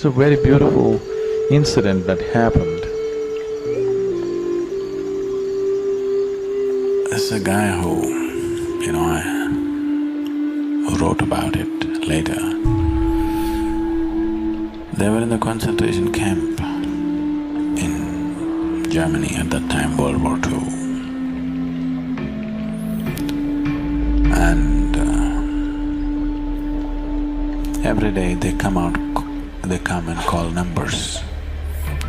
It's a very beautiful incident that happened. There's a guy who wrote about it later. They were in the concentration camp in Germany at that time, World War II. And every day they come and call numbers.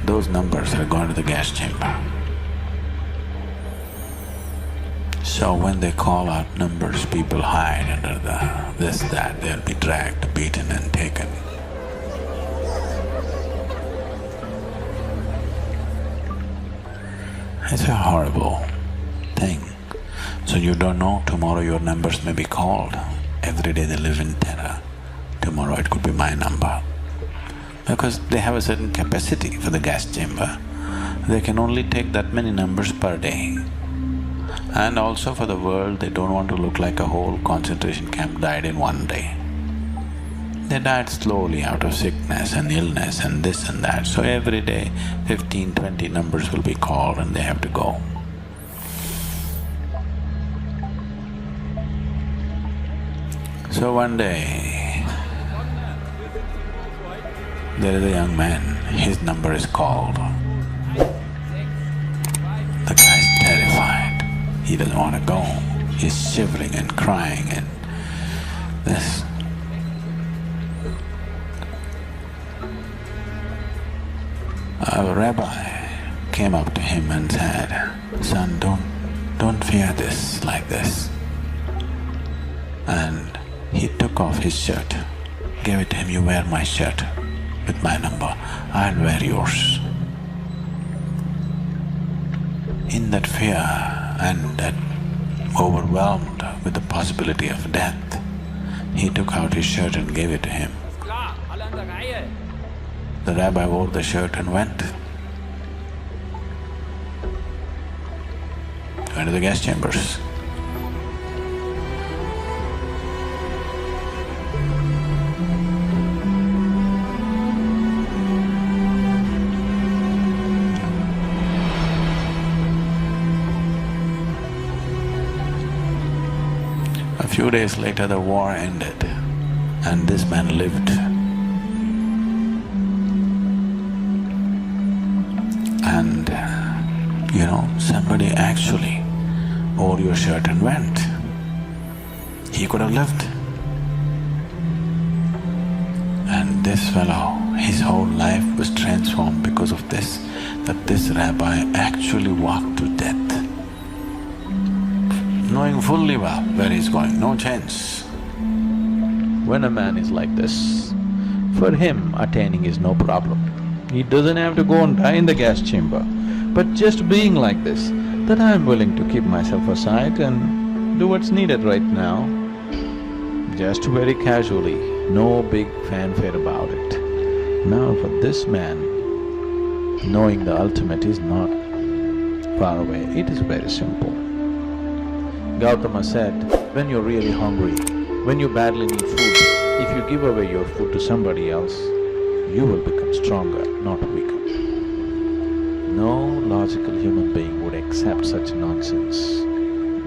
Those numbers are going to the gas chamber. So when they call out numbers, people hide under this, that, they'll be dragged, beaten and taken. It's a horrible thing. So you don't know, tomorrow your numbers may be called. Every day they live in terror. Tomorrow it could be my number. Because they have a certain capacity for the gas chamber. They can only take that many numbers per day. And also for the world, they don't want to look like a whole concentration camp died in one day. They died slowly out of sickness and illness and this and that. So every day 15, 20 numbers will be called and they have to go. So one day, there is a young man, his number is called. The guy's terrified, he doesn't want to go, he's shivering and crying and this. A rabbi came up to him and said, "Son, don't fear this like this." And he took off his shirt, gave it to him, "You wear my shirt with my number, I'll wear yours." In that fear and that overwhelmed with the possibility of death, he took out his shirt and gave it to him. The rabbi wore the shirt and went to the gas chambers. A few days later the war ended and this man lived. And somebody actually wore your shirt and went. He could have lived. And this fellow, his whole life was transformed because of this, that this rabbi actually walked to death, knowing fully well where he's going, no chance. When a man is like this, for him attaining is no problem. He doesn't have to go and die in the gas chamber, but just being like this, that I'm willing to keep myself aside and do what's needed right now, just very casually, no big fanfare about it. Now for this man, knowing the ultimate is not far away, it is very simple. Gautama said, when you're really hungry, when you badly need food, if you give away your food to somebody else, you will become stronger, not weaker. No logical human being would accept such nonsense,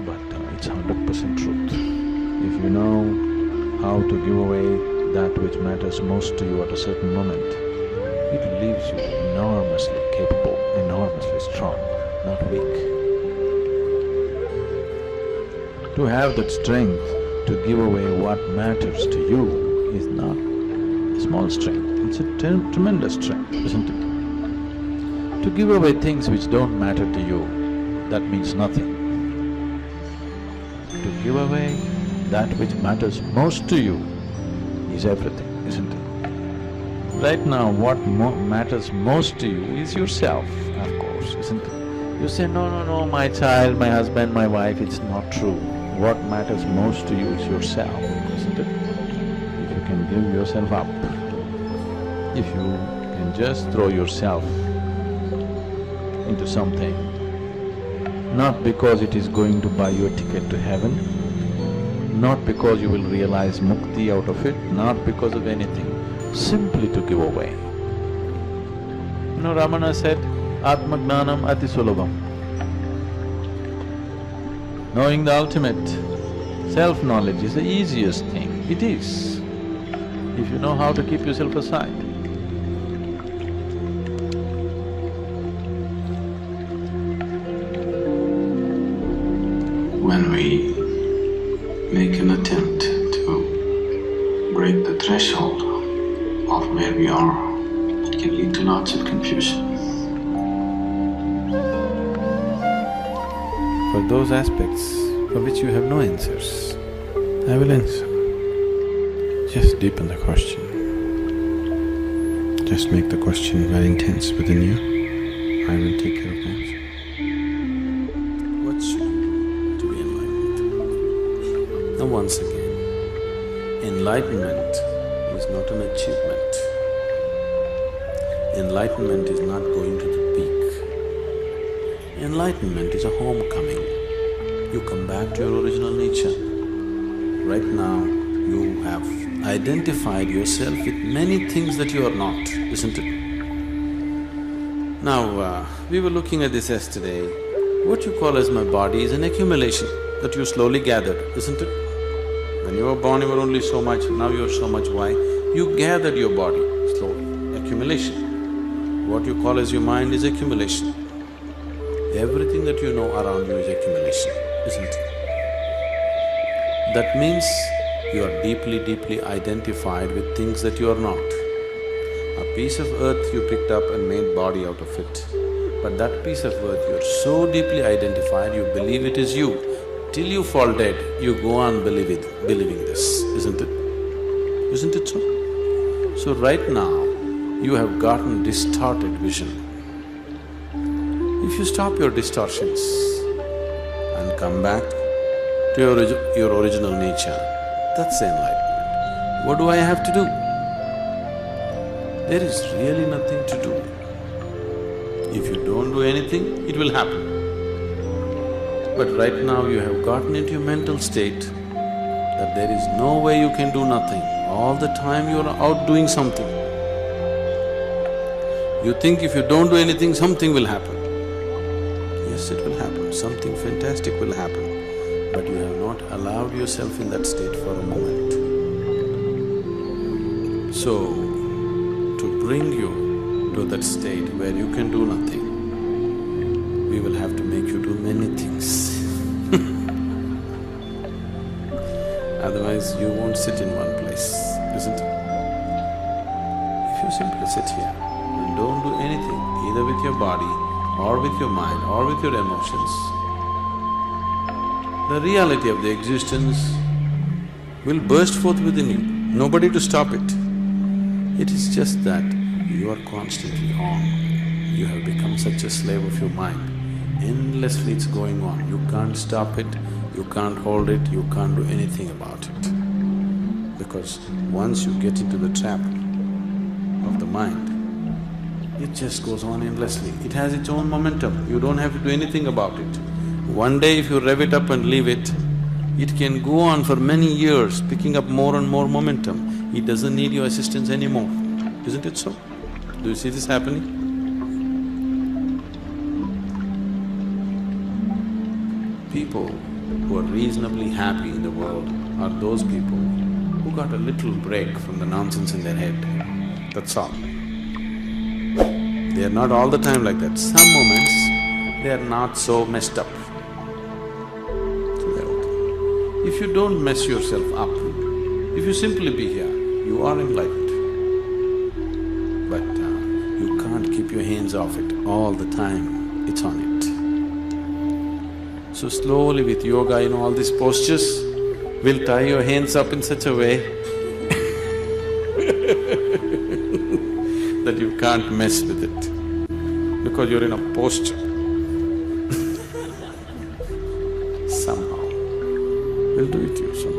but it's 100% truth. If you know how to give away that which matters most to you at a certain moment, it leaves you enormously capable, enormously strong, not weak. To have that strength to give away what matters to you is not a small strength, it's a tremendous strength, isn't it? To give away things which don't matter to you, that means nothing. To give away that which matters most to you is everything, isn't it? Right now, what matters most to you is yourself, of course, isn't it? You say, no, my child, my husband, my wife, it's not true. What matters most to you is yourself, isn't it? If you can give yourself up, if you can just throw yourself into something, not because it is going to buy you a ticket to heaven, not because you will realize mukti out of it, not because of anything, simply to give away. Ramana said, Atmagnanam ati sulabham. Knowing the ultimate self-knowledge is the easiest thing. It is, if you know how to keep yourself aside. When we make an attempt to break the threshold of where we are, it can lead to lots of confusion. For those aspects for which you have no answers, I will answer. Just deepen the question. Just make the question very intense within you. I will take care of the answer. What should you do to be enlightened? Now once again, enlightenment is not an achievement. Enlightenment is not going to the peak. Enlightenment is a homecoming. You come back to your original nature. Right now, you have identified yourself with many things that you are not, isn't it? Now, we were looking at this yesterday. What you call as my body is an accumulation that you slowly gathered, isn't it? When you were born, you were only so much, now you're so much. Why? You gathered your body slowly, accumulation. What you call as your mind is accumulation. Everything that you know around you is accumulation, isn't it? That means you are deeply identified with things that you are not. A piece of earth you picked up and made body out of it. But that piece of earth, you're so deeply identified, you believe it is you. Till you fall dead, you go on believing this, isn't it? Isn't it so? So right now, you have gotten distorted vision. If you stop your distortions and come back to your original nature, that's enlightenment. What do I have to do? There is really nothing to do. If you don't do anything, it will happen. But right now you have gotten into a mental state that there is no way you can do nothing. All the time you are out doing something. You think if you don't do anything, something will happen. Yes, it will happen, something fantastic will happen, but you have not allowed yourself in that state for a moment. So, to bring you to that state where you can do nothing, we will have to make you do many things. Otherwise, you won't sit in one place, isn't it? If you simply sit here and don't do anything, either with your body or with your mind or with your emotions, the reality of the existence will burst forth within you, nobody to stop it. It is just that you are constantly on. You have become such a slave of your mind. Endlessly it's going on, you can't stop it, you can't hold it, you can't do anything about it. Because once you get into the trap of the mind, it just goes on endlessly. It has its own momentum, you don't have to do anything about it. One day if you rev it up and leave it, it can go on for many years, picking up more and more momentum. It doesn't need your assistance anymore, isn't it so? Do you see this happening? People who are reasonably happy in the world are those people who got a little break from the nonsense in their head, that's all. They are not all the time like that. Some moments, they are not so messed up. So they're okay. If you don't mess yourself up, if you simply be here, you are enlightened. But you can't keep your hands off it all the time, it's on it. So slowly with yoga, all these postures, we'll tie your hands up in such a way that you can't mess with it, because you're in a posture. Somehow, we'll do it to you somehow.